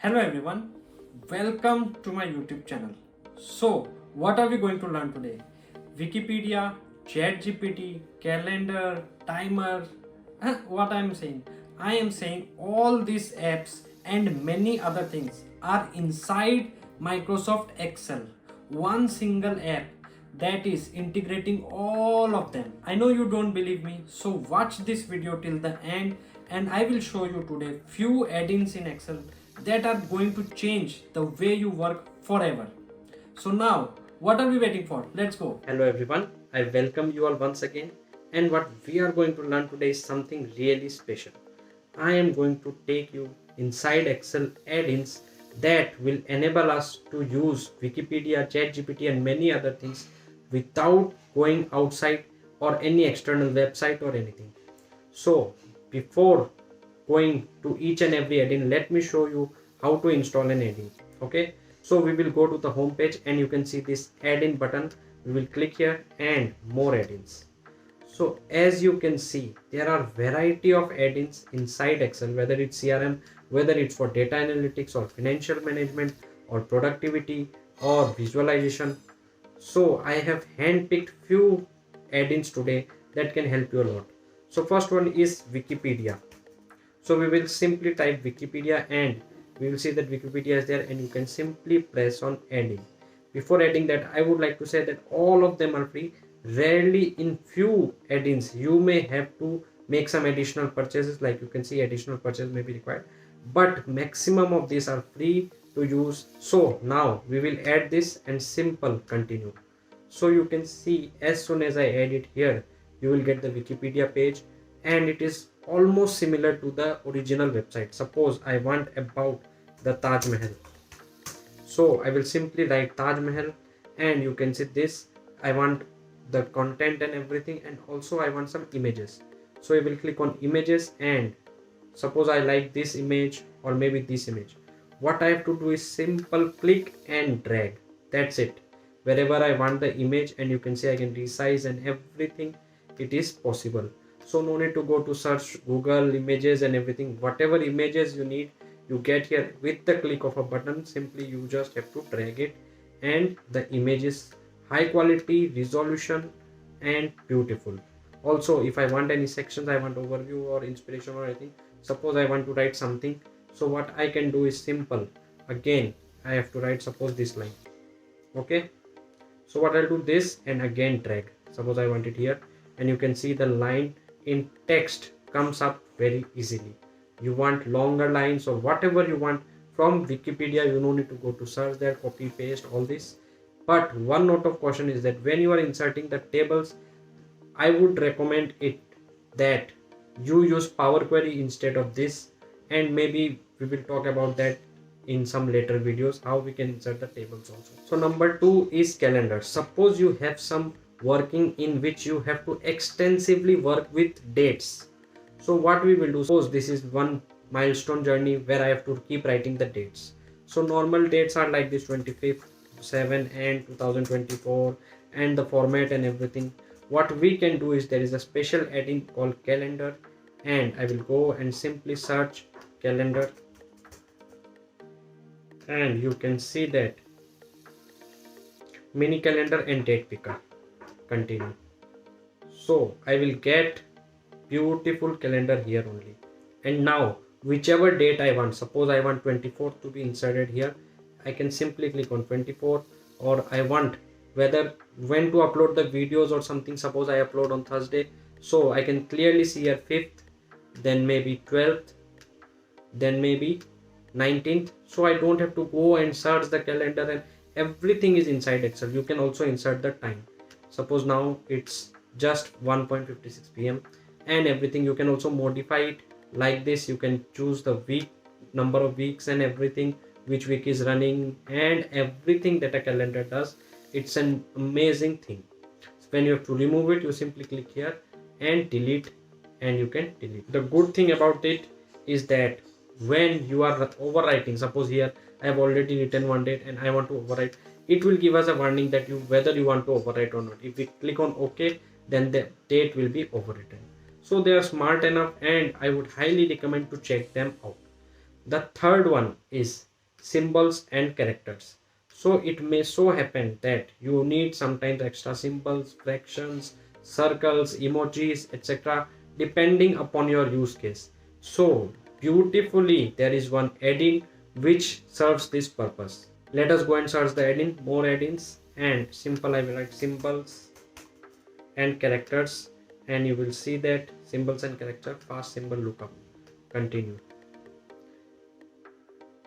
Hello everyone, welcome to my YouTube channel. So, what are we going to learn today? Wikipedia, Chatgpt, calendar, timer. What I am saying? I am saying all these apps and many other things are inside Microsoft Excel. One single app that is integrating all of them. I know you don't believe me, so watch this video till the end and I will show you today few add-ins in Excel that are going to change the way you work forever. So now, what are we waiting for? Let's go. Hello everyone, I welcome you all once again, and what we are going to learn today is something really special. I am going to take you inside Excel add-ins that will enable us to use Wikipedia, ChatGPT and many other things without going outside or any external website or anything. So before going to each and every add-in, let me show you how to install an add-in. Okay, so we will go to the home page and you can see this add-in button. We will click here and more add-ins. So as you can see, there are variety of add-ins inside Excel, whether it's CRM, whether it's for data analytics or financial management or productivity or visualization. So I have handpicked few add-ins today that can help you a lot. So first one is Wikipedia. So we will simply type Wikipedia and we will see that Wikipedia is there, and you can simply press on adding. Before adding that, I would like to say that all of them are free. Rarely in few add-ins you may have to make some additional purchases, like you can see additional purchase may be required, but maximum of these are free to use. So now we will add this and simple continue. So you can see as soon as I add it here, you will get the Wikipedia page, and it is almost similar to the original website. Suppose I want about the Taj Mahal, so I will simply write Taj Mahal, and you can see this. I want the content and everything, and also I want some images. So I will click on images, and suppose I like this image or maybe this image. What I have to do is simple click and drag. That's it. Wherever I want the image, and you can see I can resize and everything. It is possible. So no need to go to search Google images and everything. Whatever images you need, you get here with the click of a button. Simply you just have to drag it, and the image is high quality, resolution and beautiful. Also, if I want any sections, I want overview or inspiration or anything, suppose I want to write something, so what I can do is simple. Again, I have to write suppose this line. Okay, so what I'll do this and again drag. Suppose I want it here, and you can see the line in text comes up very easily. You want longer lines or whatever you want from Wikipedia, you no need to go to search there, copy paste all this. But one note of caution is that when you are inserting the tables, I would recommend it that you use Power Query instead of this, and maybe we will talk about that in some later videos, how we can insert the tables also. So number 2 is calendar. Suppose you have some working in which you have to extensively work with dates. So what we will do, suppose this is one milestone journey where I have to keep writing the dates. So normal dates are like this 25th 7 and 2024 and the format and everything. What we can do is there is a special add-in called calendar, and I will go and simply search calendar, and you can see that mini calendar and date picker. Continue. So I will get beautiful calendar here only, and now whichever date I want, suppose I want 24th to be inserted here, I can simply click on 24, or I want whether when to upload the videos or something. Suppose I upload on Thursday, so I can clearly see here 5th, then maybe 12th, then maybe 19th. So I don't have to go and search the calendar, and everything is inside Excel. You can also insert the time. Suppose now it's just 1:56 p.m. and everything. You can also modify it like this. You can choose the week, number of weeks and everything, which week is running, and everything that a calendar does. It's an amazing thing. So when you have to remove it, you simply click here and delete, and you can delete. The good thing about it is that when you are overwriting, suppose here I have already written one date and I want to overwrite, it will give us a warning that whether you want to overwrite or not. If we click on OK, then the date will be overwritten. So they are smart enough, and I would highly recommend to check them out. The third one is symbols and characters. So it may so happen that you need sometimes extra symbols, fractions, circles, emojis, etc. depending upon your use case. So beautifully there is one add-in which serves this purpose. Let us go and search the add-in, more add-ins, and simple I will write symbols and characters, and you will see that symbols and character fast symbol lookup. Continue.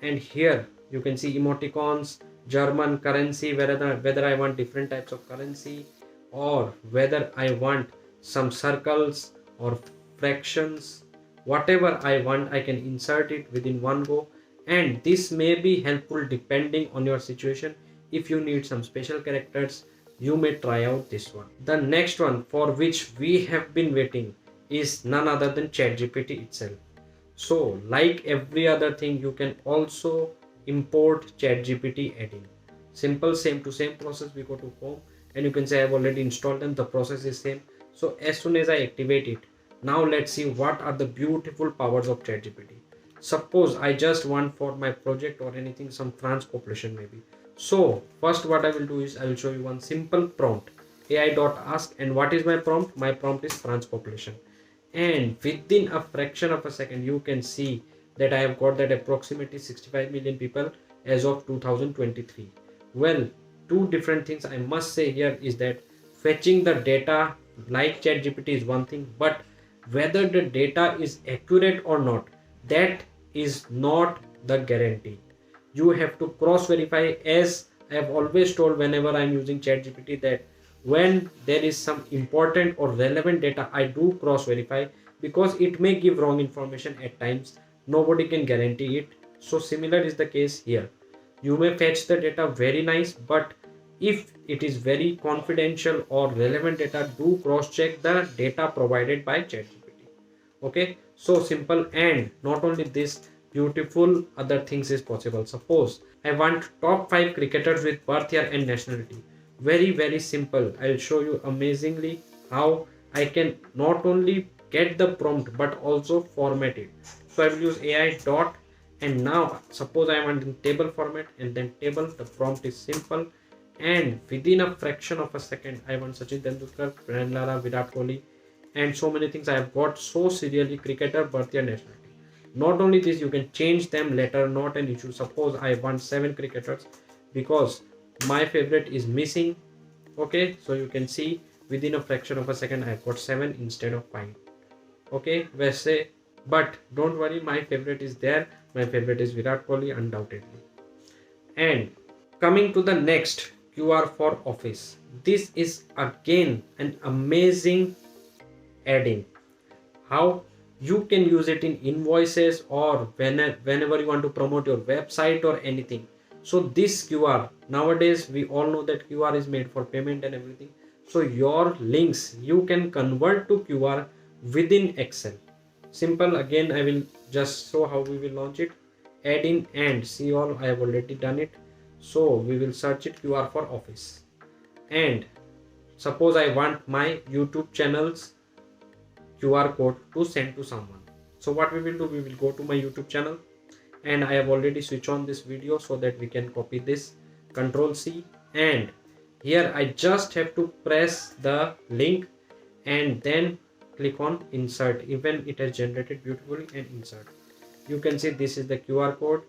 And here you can see emoticons, German currency, whether I want different types of currency or whether I want some circles or fractions, whatever I want I can insert it within one go, and this may be helpful depending on your situation. If you need some special characters, you may try out this one. The next one for which we have been waiting is none other than ChatGPT itself. So like every other thing, you can also import ChatGPT add-in. Simple same to same process. We go to home and you can say I've already installed them. The process is same. So as soon as I activate it, now let's see what are the beautiful powers of ChatGPT. Suppose I just want for my project or anything some France population maybe. So first what I will do is I will show you one simple prompt, ai.ask, and what is my prompt? My prompt is France population. And within a fraction of a second you can see that I have got that approximately 65 million people as of 2023. Well, two different things I must say here is that fetching the data like ChatGPT is one thing, but whether the data is accurate or not, that is not the guarantee. You have to cross verify, as I have always told whenever I am using ChatGPT, that when there is some important or relevant data, I do cross verify, because it may give wrong information at times. Nobody can guarantee it. So similar is the case here. You may fetch the data very nice, but if it is very confidential or relevant data, do cross check the data provided by ChatGPT. Okay, so simple. And not only this, beautiful other things is possible. Suppose I want top 5 cricketers with birth year and nationality. Very simple. I'll show you amazingly how I can not only get the prompt but also format it. So I will use AI dot, and now suppose I want in table format, and then table, the prompt is simple, and within a fraction of a second I want Sachin Tendulkar, Brian Lara, Virat Kohli, and so many things I have got. So serially cricketer, birth year, nationality. Not only this, you can change them later, not an issue. Suppose I want 7 cricketers because my favorite is missing. Okay, so you can see within a fraction of a second I've got 7 instead of 5. Okay, but don't worry, my favorite is there. My favorite is Virat Kohli, undoubtedly. And coming to the next, QR for office. This is again an amazing add-in. How you can use it in invoices or whenever you want to promote your website or anything. So this QR, nowadays we all know that QR is made for payment and everything. So your links you can convert to QR within Excel. Simple. Again, I will just show how we will launch it. Add in and see all, I have already done it. So we will search it QR for office. And suppose I want my YouTube channel's QR code to send to someone. So what we will do, we will go to my YouTube channel, and I have already switched on this video so that we can copy this. Control C, and here I just have to press the link and then click on insert. Even it has generated beautifully, and insert. You can see this is the QR code.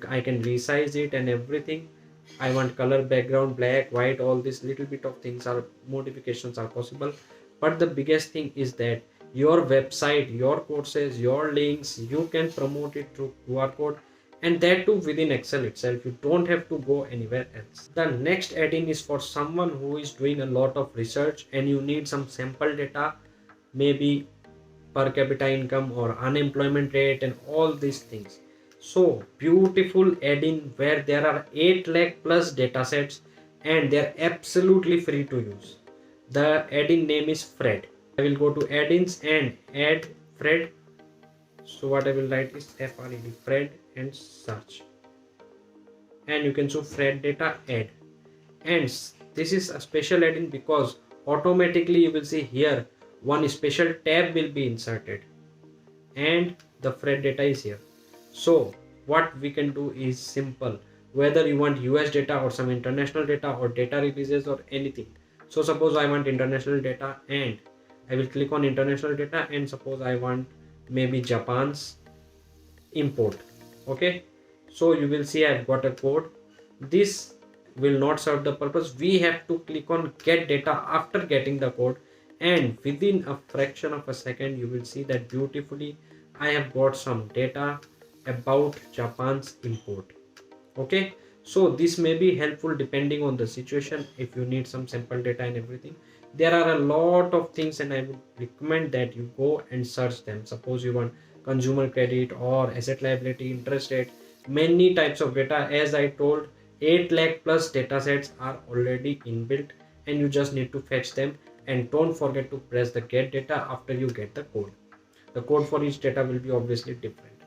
I can resize it and everything. I want color background, black, white, all this little bit of things are modifications are possible. But the biggest thing is that your website, your courses, your links, you can promote it through QR code, and that too within Excel itself. You don't have to go anywhere else. The next add-in is for someone who is doing a lot of research and you need some sample data, maybe per capita income or unemployment rate and all these things. So beautiful add-in where there are 8 lakh plus datasets and they are absolutely free to use. The add-in name is Fred. I will go to add-ins and add Fred. So what I will write is FRED, Fred, and search. And you can show Fred data add. And this is a special add-in because automatically you will see here one special tab will be inserted and the Fred data is here. So what we can do is simple. Whether you want US data or some international data or data releases or anything. So suppose I want international data, and I will click on international data, and suppose I want maybe Japan's import. Okay, so you will see I've got a code. This will not serve the purpose. We have to click on get data after getting the code, and within a fraction of a second you will see that beautifully I have got some data about Japan's import. Okay, so this may be helpful depending on the situation. If you need some sample data and everything, there are a lot of things, and I would recommend that you go and search them. Suppose you want consumer credit or asset liability, interest rate, many types of data. As I told, 8 lakh plus data sets are already inbuilt, and you just need to fetch them. And don't forget to press the get data after you get the code. The code for each data will be obviously different.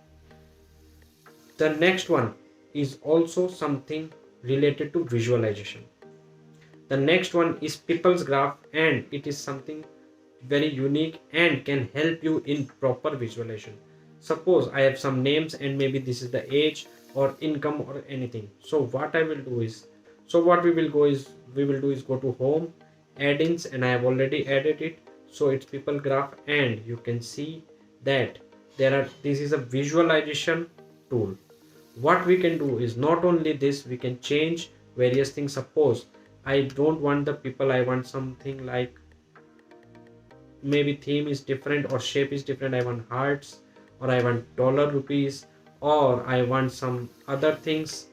The next one is also something related to visualization. The next one is people's graph, and it is something very unique and can help you in proper visualization. Suppose I have some names, and maybe this is the age or income or anything. So what I will do is, so what we will do is go to home, add-ins, and I have already added it. So it's people graph, and you can see that this is a visualization tool. What we can do is not only this, we can change various things. Suppose I don't want the people, I want something like maybe theme is different or shape is different. I want hearts, or I want dollar rupees, or I want some other things,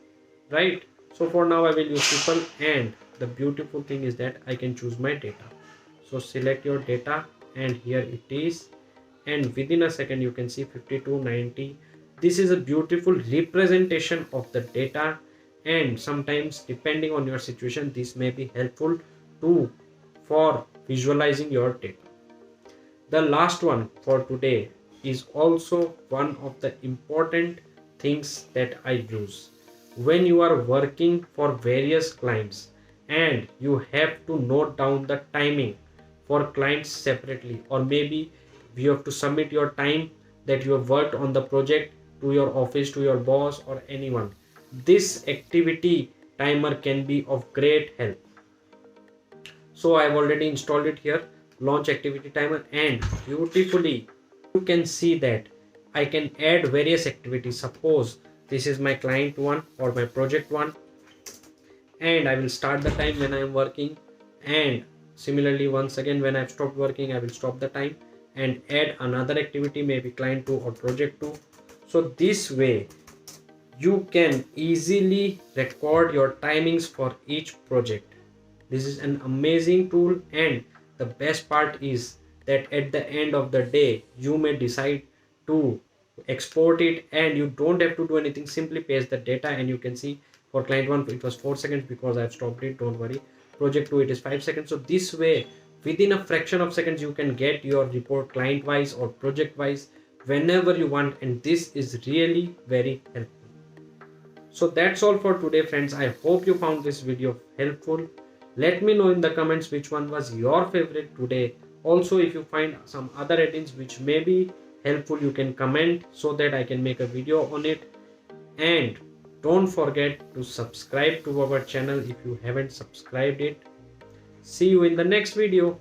right? So for now I will use people, and the beautiful thing is that I can choose my data. So select your data, and here it is, and within a second you can see 5290. This is a beautiful representation of the data, and sometimes depending on your situation this may be helpful to for visualizing your data. The last one for today is also one of the important things that I use when you are working for various clients, and you have to note down the timing for clients separately, or maybe you have to submit your time that you have worked on the project to your office, to your boss or anyone. This activity timer can be of great help. So I've already installed it here, launch activity timer, and beautifully you can see that I can add various activities. Suppose this is my client one or my project one, and I will start the time when I am working, and similarly once again when I've stopped working I will stop the time and add another activity, maybe client 2 or project 2. So this way you can easily record your timings for each project. This is an amazing tool, and the best part is that at the end of the day you may decide to export it, and you don't have to do anything. Simply paste the data, and you can see for client 1 it was 4 seconds because I've stopped it, don't worry. Project 2 it is 5 seconds. So this way within a fraction of seconds you can get your report client wise or project wise whenever you want, and this is really very helpful. So that's all for today friends. I hope you found this video helpful. Let me know in the comments which one was your favorite today. Also, if you find some other add-ins which may be helpful, you can comment so that I can make a video on it. And don't forget to subscribe to our channel if you haven't subscribed it. See you in the next video.